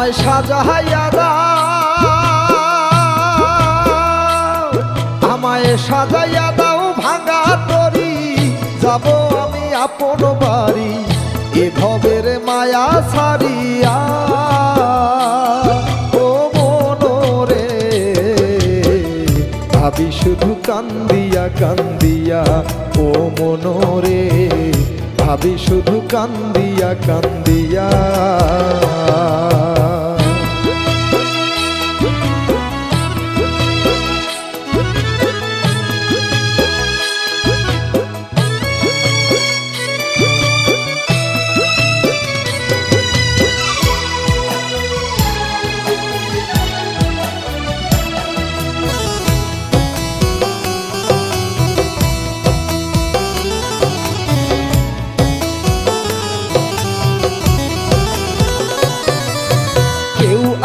আমায় সাজাইয়া দাও, আমায় সাজাইয়া দাও ভাঙা তরি, যাব আমি আপন বাড়ি এ ভবের মায়া ছাড়িয়া। ও মনরে ভাবি শুধু কান্দিয়া কান্দিয়া, ও মনরে ভাবি শুধু কান্দিয়া কান্দিয়া।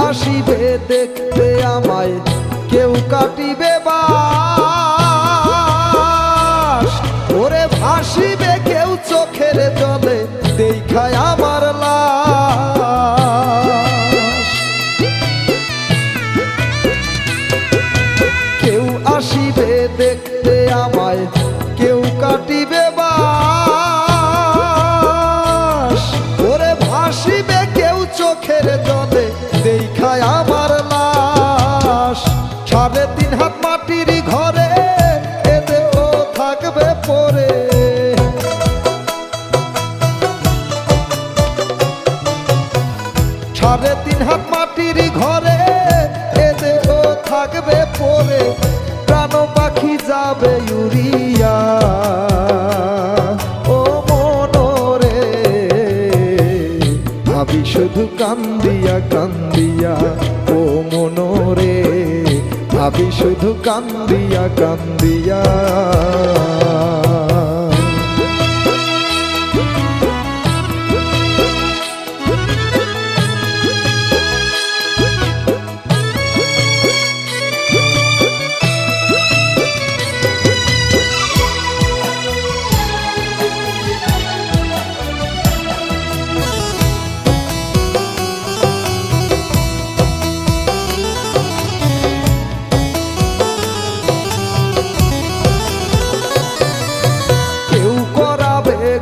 আসিবে দেখতে আমায়, কেউ কাটিবে বাস, ওরে ভাসিবে কেউ চোখের জলে দেখায় আমার লাশ। কেউ আসিবে দেখতে আমায়, কেউ কাটিবে বাস, ওরে ভাসিবে কেউ চোখের জলে দেখায় আমার লাশ। 3.5 হাত মাটির ঘরে এ দেহ থাকবে পরে, 3.5 হাত মাটির ঘরে এ দেহ থাকবে পরে, প্রাণ পাখি যাবে উড়িয়া। ও মনরে ভাবি শুধু কান্দিয়া কান্দিয়া, ও মনরে ভাবি শুধু কান্দিয়া কান্দিয়া।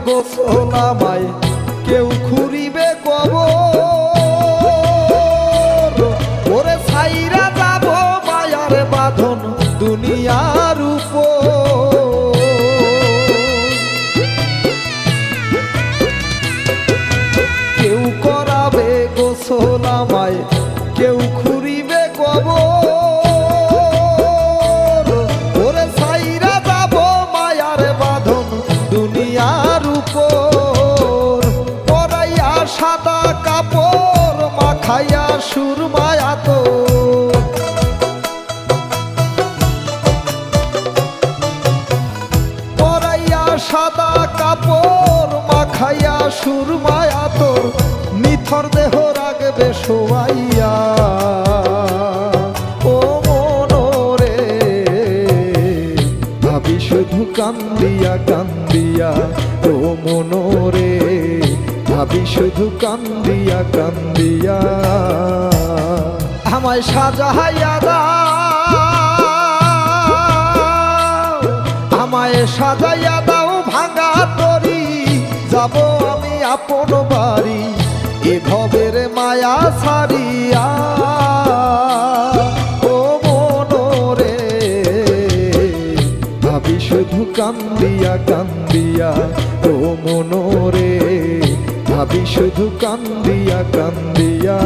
গোসল আমায় কেউ খুঁড়িবে কবর, ওরে ছাইরা যাব মায়ার বাঁধন দুনিয়ার উপর। কেউ করাবে গোসল আমায়, কেউ খুঁড়িবে কবর, ওরে ছাইরা যাব মায়ার বাঁধন দুনিয়ার উপর। পরাইয়া সাদা কাপড় মাখাইয়া সুরমায়া তো, পরাইয়া সাদা কাপড় মাখাইয়া সুরমায়া তোর, নিথর দেহ রাখবে শোয়াইয়া। ও মনরে ভাবি শুধু কান্দিয়া কান্দিয়া, ও মনরে ভাবি শুধু কান্দিয়া কান্দিয়া। আমায় সাজাইয়া দাও, আমায় সাজাইয়া দাও ভাঙা তরি, যাব আমি আপন বাড়ি এ ভবের মায়া ছাড়িয়া। ও মনরে ভাবি শুধু কান্দিয়া কান্দিয়া, ও মনরে ভাবি শুধু কান্দিয়া কান্দিয়া।